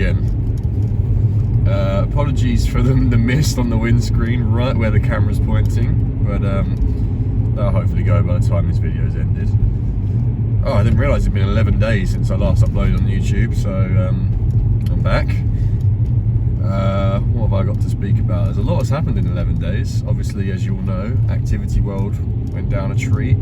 again. Apologies for the mist on the windscreen right where the camera's pointing, but that'll hopefully go by the time this video's ended. Oh, I didn't realise it'd been 11 days since I last uploaded on YouTube, so I'm back. What have I got to speak about? There's a lot that's happened in 11 days. Obviously, as you all know, Activity World went down a treat.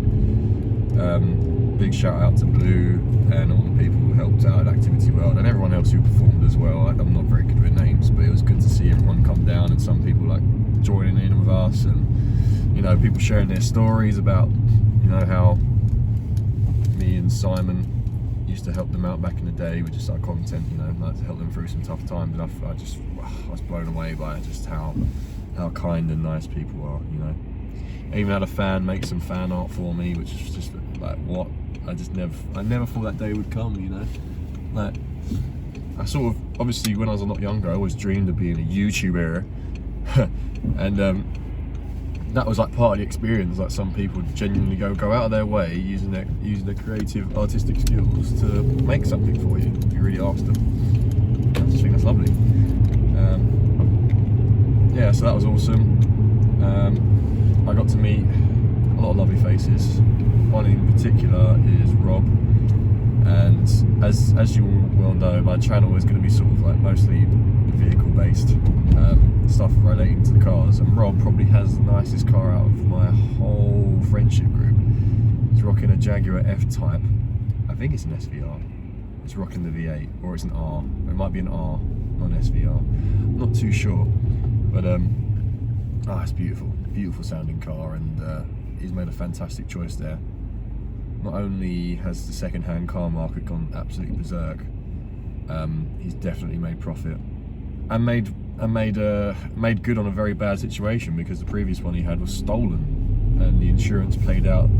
Big shout out to Blue and all the people who helped out at Activity World, and everyone else who performed as well. I'm not very good with names, but it was good to see everyone come down, and some people like joining in with us, and you know, people sharing their stories about, you know, how me and Simon used to help them out back in the day with just our content, you know, like to help them through some tough times. And I was blown away by just how kind and nice people are, you know. I even had a fan make some fan art for me, which is just like, what? I never thought that day would come, you know. Like, I sort of, obviously when I was a lot younger, I always dreamed of being a YouTuber, and that was like part of the experience. Like, some people genuinely go out of their way using their creative, artistic skills to make something for you if you really ask them. I just think that's lovely. Yeah, so that was awesome. I got to meet a lot of lovely faces. One in particular is Rob, and as you well know, my channel is going to be sort of like mostly vehicle based stuff relating to the cars, and Rob probably has the nicest car out of my whole friendship group. He's rocking a Jaguar F-Type. I think it's an SVR. It's rocking the V8, or it's an R. It might be an R, not an SVR. I'm not too sure, but it's beautiful sounding car, and he's made a fantastic choice there. Not only has the second-hand car market gone absolutely berserk, he's definitely made profit, and made good on a very bad situation, because the previous one he had was stolen, and the insurance paid out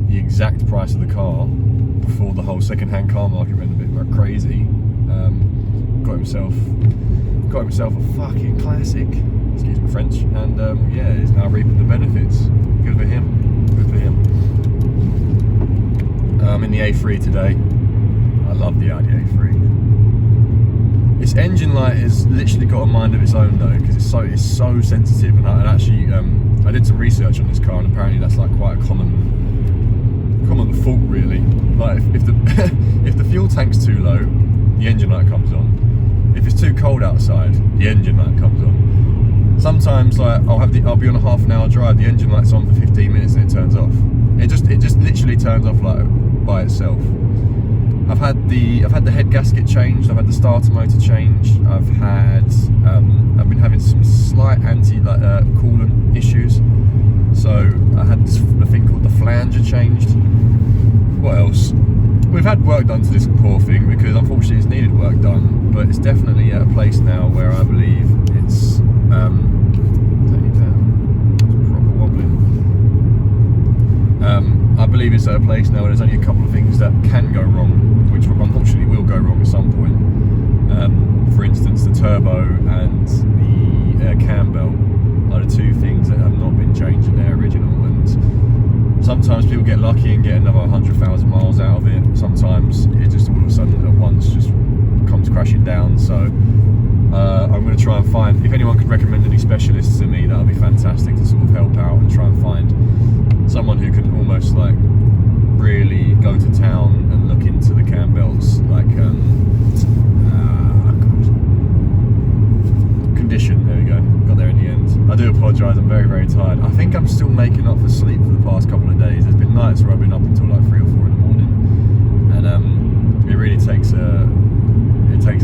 the exact price of the car before the whole second-hand car market went a bit more crazy. Got himself a fucking classic, excuse my French, and yeah, he's now reaping the benefits. Good for him. Good for him. I'm in the A3 today. I love the Audi A3. Its engine light has literally got a mind of its own though, because it's so sensitive. And I actually I did some research on this car, and apparently that's like quite a common fault really. Like if the if the fuel tank's too low, the engine light comes on. If it's too cold outside, the engine light comes on. Sometimes, like, I'll be on a half an hour drive, the engine light's on for 15 minutes and it turns off. It just literally turns off like by itself. I've had the head gasket changed. I've had the starter motor changed. I've been having some slight coolant issues. So I had the thing called the flanger changed. What else? We've had work done to this poor thing, because unfortunately it's needed work done, but it's definitely at a place now where I believe it's proper wobbling. I believe it's at a place now where there's only a couple of things that can go wrong, which unfortunately will go wrong at some point. For instance, the turbo and the cam belt are the two things that have not been changed in their original, and sometimes people get lucky and get another 100,000 miles out of it. Sometimes it just all of a sudden at once just comes crashing down. So I'm going to try and find, if anyone could recommend any specialists to me, that would be fantastic, to sort of help out and try and find someone who can almost like really go to town and look into the cam belts, like condition. There we go, got there in the end. I do apologise, I'm very, very tired. I think I'm still making up for sleep for the past couple of days. There's been nights where I've been up until like 3 or 4 in the morning, and it really takes a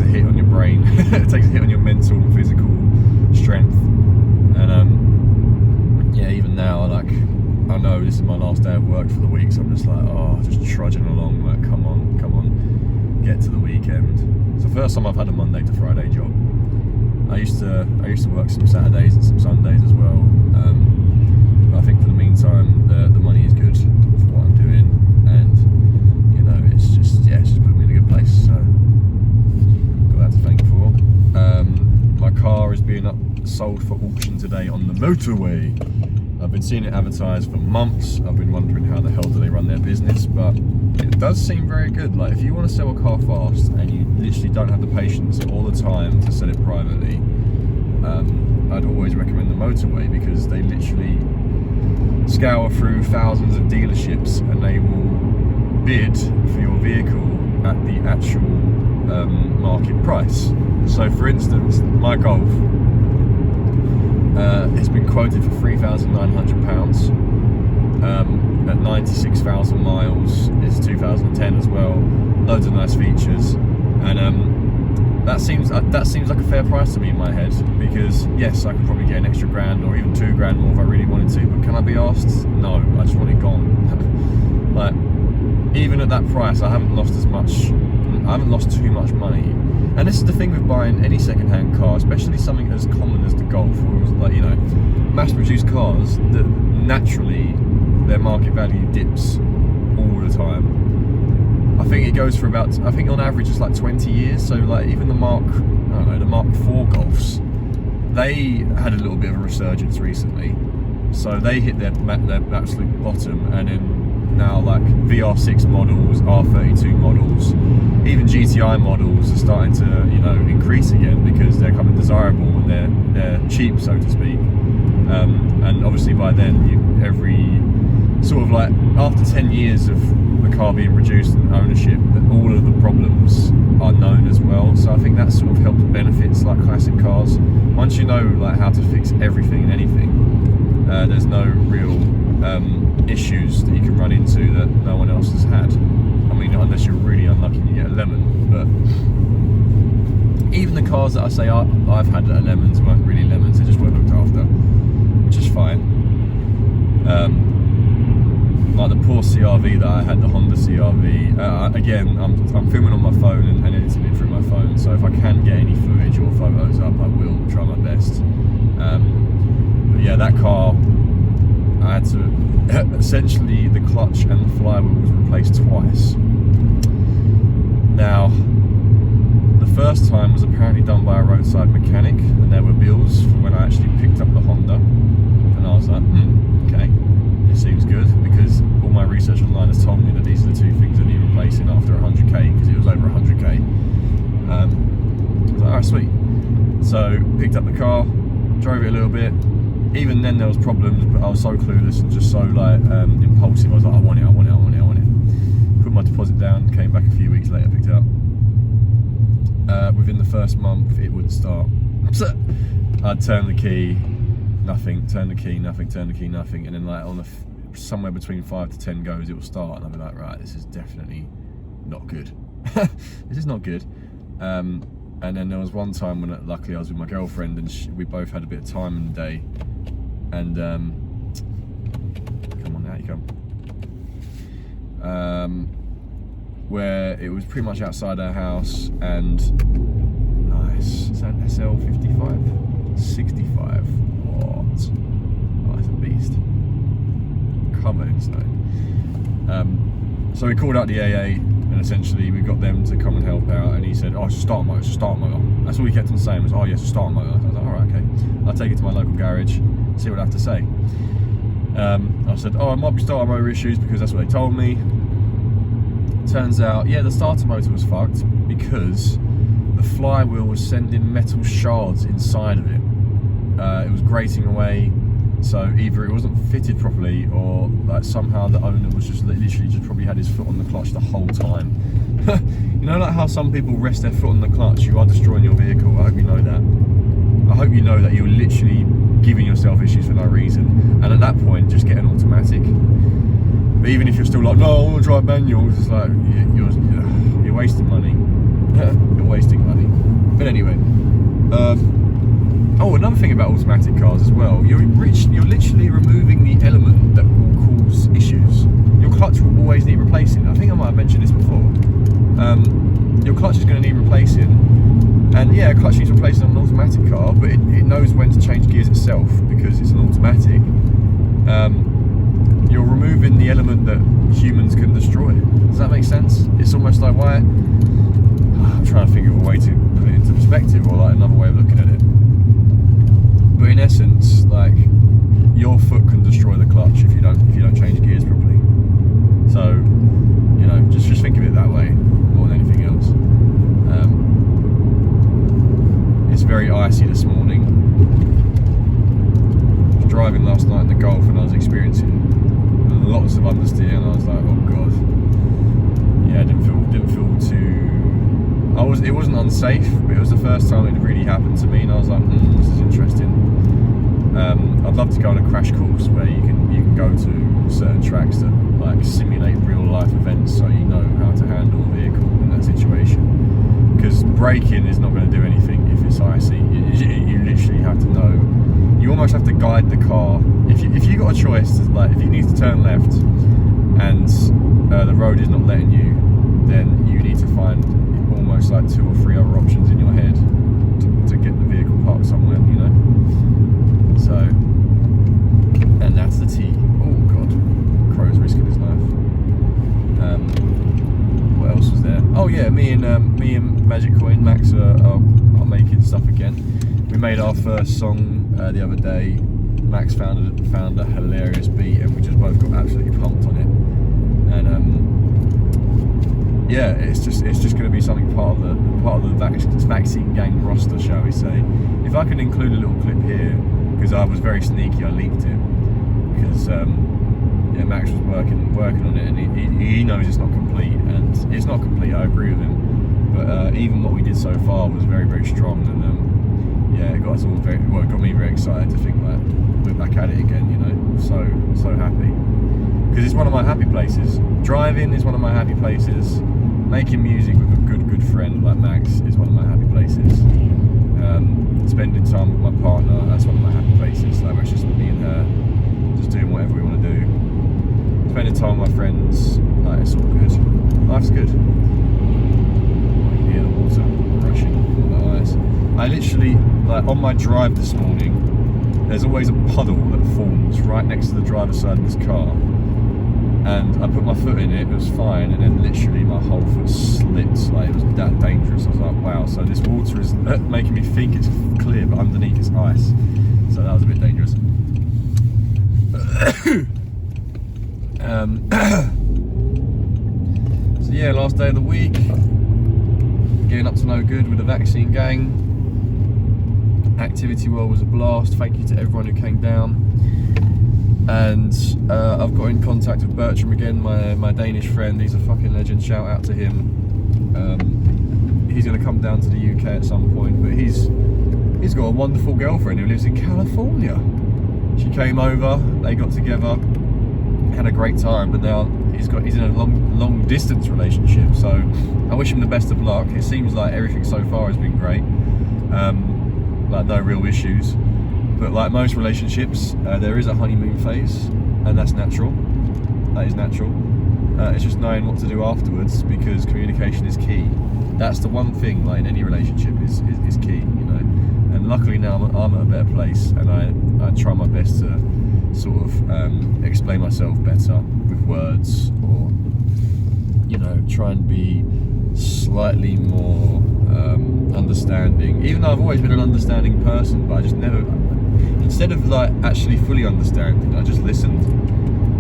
hit on your brain. It takes a hit on your mental and physical strength. And yeah, even now, like, I know this is my last day of work for the week, so I'm just like, just trudging along, like, come on, get to the weekend. It's the first time I've had a Monday to Friday job. I used to work some Saturdays and some Sundays as well, but I think for the meantime the money is good for what I'm doing, and you know, it's just put me in a good place, so got that to thank for. My car is being sold for auction today on the motorway. I've been seeing it advertised for months. I've been wondering how the hell do they run their business, but it does seem very good. Like, if you want to sell a car fast and you literally don't have the patience all the time to sell it privately, I'd always recommend the motorway, because they literally scour through thousands of dealerships and they will bid for your vehicle at the actual market price. So, for instance, my Golf has been quoted for £3,900 at 96,000 miles. It's 2010 as well. Loads of nice features, and that seems like a fair price to me in my head, because yes, I could probably get an extra grand or even £2 more if I really wanted to, but can I be asked? No, I just want it gone. Like, even at that price, I haven't lost too much money. And this is the thing with buying any second-hand car, especially something as common as the Golf, or like, you know, mass-produced cars, that naturally their market value dips all the time. I think it goes for about, I think on average it's like 20 years. So like even the Mark IV Golfs, they had a little bit of a resurgence recently. So they hit their absolute bottom, and then now like VR6 models, R32 models, even GTI models are starting to, you know, increase again, because they're becoming desirable and they're cheap, so to speak. And obviously by then, every sort of like after 10 years of the car being reduced in ownership, all of the problems are known as well. So I think that sort of helps benefits like classic cars. Once you know like how to fix everything and anything, there's no real issues that you can run into that no one else has had. I mean, unless you're really unlucky and you get a lemon. But even the cars that I say I've had that are lemons weren't really lemons, they just weren't looked after, which is fine. Like the poor CRV that I had, the Honda CRV. Again, I'm filming on my phone and editing it through my phone, so if I can get any footage or photos up, I will try my best. But yeah, that car, I had to, essentially the clutch and the flywheel was replaced twice. Now, the first time was apparently done by a roadside mechanic, and there were bills for when I actually picked up the Honda, and I was like, okay, it seems good, because all my research online has told me that these are the two things that need replacing after 100k, because it was over 100k. I was like, alright, sweet. So picked up the car, drove it a little bit. Even then there was problems, but I was so clueless and just so like impulsive. I was like, I want it. Put my deposit down, came back a few weeks later, picked it up. Within the first month it wouldn't start. I'd turn the key, nothing, turn the key, nothing, turn the key, nothing, and then like on somewhere between 5 to 10 goes it will start, and I'll be like, right, this is definitely not good. This is not good. And then there was one time when luckily I was with my girlfriend, and we both had a bit of time in the day, and come on, out you come. Where it was pretty much outside our house, and nice, is that an SL55? 65, what? Oh, it's a beast. Covered in snow. So we called out the AA, and essentially we got them to come and help out, and he said, oh, it's a start motor, That's all he kept on saying was, oh yes, a start motor. I was like, alright, okay. I'll take it to my local garage, see what I have to say. I said, oh, it might be starter motor issues, because that's what they told me. Turns out, yeah, the starter motor was fucked, because the flywheel was sending metal shards inside of it. It was grating away, so either it wasn't fitted properly, or like somehow the owner was just literally just probably had his foot on the clutch the whole time. You know, like how some people rest their foot on the clutch, you are destroying your vehicle. I hope you know that. I hope you know that you're literally giving yourself issues for no reason, and at that point just get an automatic. But even if you're still like, no, I want to drive manual, it's like you're wasting money. You're wasting money. But anyway, oh, another thing about automatic cars as well, you're literally removing the element that will cause issues. Your clutch will always need replacing. I think I might have mentioned this before. Your clutch is going to need replacing, and yeah, clutch needs replacing on an automatic car, but it knows when to change gears itself because it's an automatic. You're removing the element that humans can destroy. Does that make sense? It's almost like, why? I'm trying to think of a way to put it into perspective, or like another way of looking at it. But in essence, like, your foot can destroy the clutch if you don't change gears properly. So, you know, just think of it that way more than anything else. It's very icy this morning. I was driving last night in the Gulf and I was experiencing lots of understeer, and I was like, oh god. Yeah, didn't feel too. It wasn't unsafe, but it was the first time it really happened to me, and I was like, this is interesting. I'd love to go on a crash course where you can go to certain tracks that like simulate real life events, so you know how to handle a vehicle in that situation. Because braking is not going to do anything if it's icy. You literally have to know. You almost have to guide the car. If you got a choice, like if you need to turn left and the road is not letting you, then you need to find almost like 2 or 3 other options in your head to get the vehicle parked somewhere, you know. So, and that's the T. Oh god, Crow's risking his life. What else was there? Oh yeah, me and Magic Coin Max are making stuff again. We made our first song the other day. Max found a hilarious beat, and we just both got absolutely pumped on it. And yeah, it's just going to be something part of the vaccine gang roster, shall we say? If I can include a little clip here, because I was very sneaky, I leaked it because yeah, Max was working on it, and he knows it's not complete, and it's not complete. I agree with him, but even what we did so far was very, very strong, and yeah, it got us all it got me very excited to think that we're back at it again. You know, so happy, because it's one of my happy places. Driving is one of my happy places. Making music with a good friend like Max is one of my happy places. Spending time with my partner, that's one of my happy places. Like, it's just me and her, just doing whatever we want to do. Spending time with my friends, like, it's all good. Life's good. I can hear the water rushing on my eyes. I literally, like, on my drive this morning, there's always a puddle that forms right next to the driver's side of this car. And I put my foot in it was fine, and then literally my whole foot slipped, like it was that dangerous. I was like, wow, so this water is making me think it's clear, but underneath it's ice. So that was a bit dangerous. So yeah, last day of the week, getting up to no good with the vaccine gang. Activity World was a blast, thank you to everyone who came down. And I've got in contact with Bertram again, my Danish friend. He's a fucking legend, shout out to him. He's going to come down to the UK at some point, but he's got a wonderful girlfriend who lives in California. She came over, they got together, had a great time, but now he's in a long distance relationship, so I wish him the best of luck. It seems like everything so far has been great, like no real issues. But like most relationships, there is a honeymoon phase, and that's natural. That is natural. It's just knowing what to do afterwards, because communication is key. That's the one thing, like in any relationship, is key, you know. And luckily now I'm at a better place, and I try my best to sort of explain myself better with words, or you know, try and be slightly more understanding. Even though I've always been an understanding person, but I just never. Instead of like actually fully understanding, I just listened.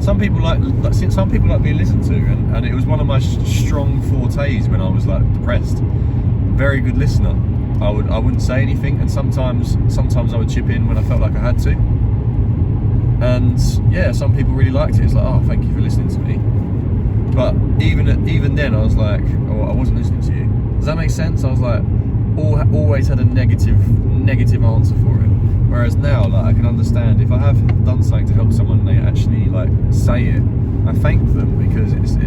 Some people like being listened to, and it was one of my strong fortes when I was like depressed. Very good listener. I wouldn't say anything, and sometimes I would chip in when I felt like I had to. And yeah, some people really liked it. It's like, oh, thank you for listening to me. But even then, I was like, oh, I wasn't listening to you. Does that make sense? I was like, always had a negative answer for it. Whereas now, like, I can understand if I have done something to help someone and they actually like say it, I thank them, because it's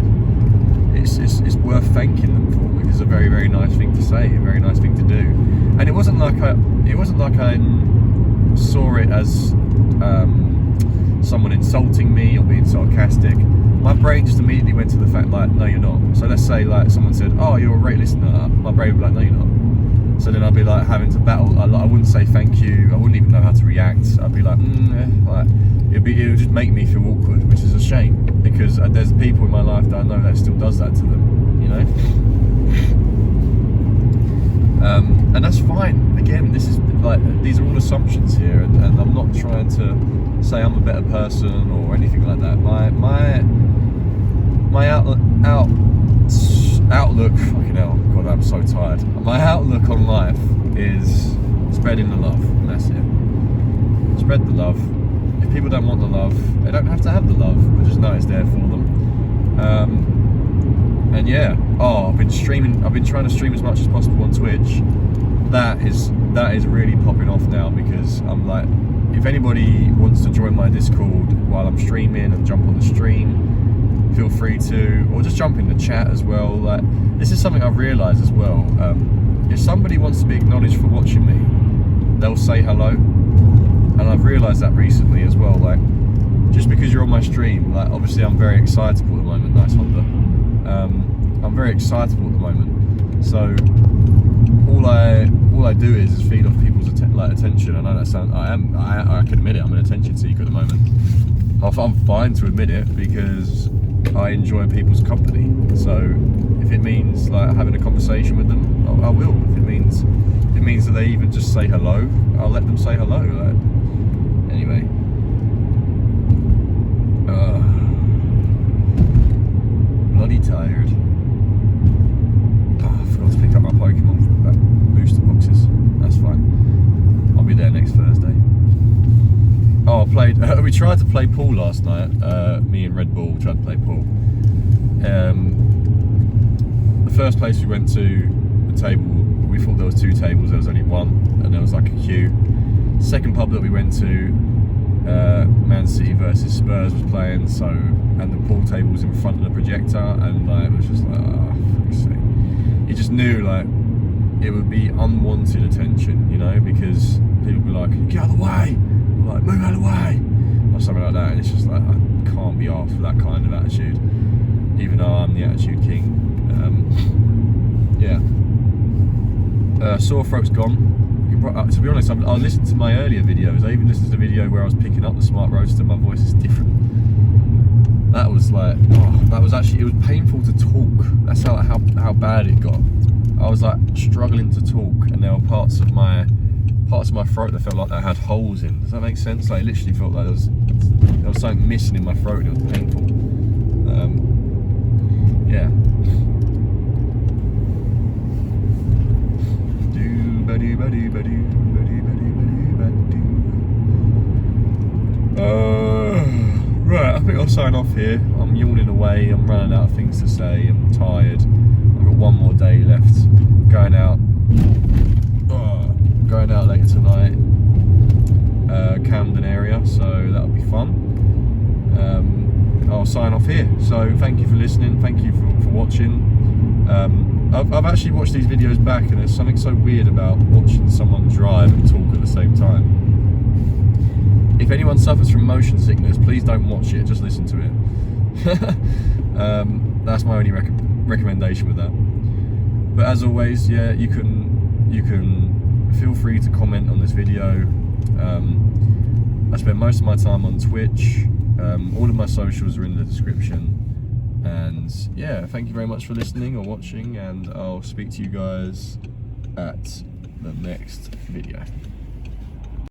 worth thanking them for, because it's a very, very nice thing to say, a very nice thing to do. And it wasn't like I saw it as someone insulting me or being sarcastic. My brain just immediately went to the fact like, no, you're not. So let's say like someone said, oh, you're a great listener. My brain would be like, no, you're not. So then I'd be like having to battle. I wouldn't say thank you. I wouldn't even know how to react. I'd be like, like it would just make me feel awkward, which is a shame, because there's people in my life that I know that still does that to them, you know. And that's fine. Again, this is like, these are all assumptions here, and I'm not trying to say I'm a better person or anything like that. My outlook, fucking hell, God, I'm so tired. My outlook on life is spreading the love, and that's it. Spread the love. If people don't want the love, they don't have to have the love, but just know it's there for them. And yeah, I've been trying to stream as much as possible on Twitch. That is really popping off now, because I'm like, if anybody wants to join my Discord while I'm streaming and jump on the stream, feel free to, or just jump in the chat as well. Like, this is something I've realised as well. If somebody wants to be acknowledged for watching me, they'll say hello. And I've realised that recently as well. Like, just because you're on my stream, like, obviously I'm very excitable at the moment. Nice Honda. I'm very excitable at the moment. So all I do is feed off people's attention. I know that sounds. I can admit it. I'm an attention seeker at the moment. I'm fine to admit it, because I enjoy people's company. So if it means like having a conversation with them, I will. If it means that they even just say hello, I'll let them say hello. Like, anyway. Bloody tired. I forgot to pick up my Pokemon booster boxes. That's fine. I'll be there next Thursday. Oh, I played. We tried to play pool last night. Me and Red Bull tried to play pool. The first place we went to, the table, we thought there was 2 tables. There was only one, and there was like a queue. Second pub that we went to, Man City versus Spurs was playing. So, and the pool table was in front of the projector, and like, it was just like, oh, fuck's sake. You just knew like it would be unwanted attention, you know, because people would be like, get out of the way. Like, move out of the way, or something like that, and it's just like, I can't be asked for that kind of attitude, even though I'm the attitude king. Yeah. Sore throat's gone. To be honest, I listened to my earlier videos. I even listened to the video where I was picking up the smart roaster. My voice is different. That was like, that was actually, it was painful to talk. That's how bad it got. I was like struggling to talk, and there were parts of my throat that felt like they had holes in. Does that make sense? Like, it literally felt like there was something missing in my throat, and it was painful. Yeah. Right, I think I'll sign off here. I'm yawning away. I'm running out of things to say. I'm tired. I've got one more day left. Going out later tonight, Camden area, so that'll be fun. I'll sign off here. So thank you for listening, thank you for watching. I've actually watched these videos back, and there's something so weird about watching someone drive and talk at the same time. If anyone suffers from motion sickness, please don't watch it, just listen to it. That's my only recommendation with that. But as always, yeah, you can feel free to comment on this video. I spend most of my time on Twitch. All of my socials are in the description. And yeah, thank you very much for listening or watching, and I'll speak to you guys at the next video.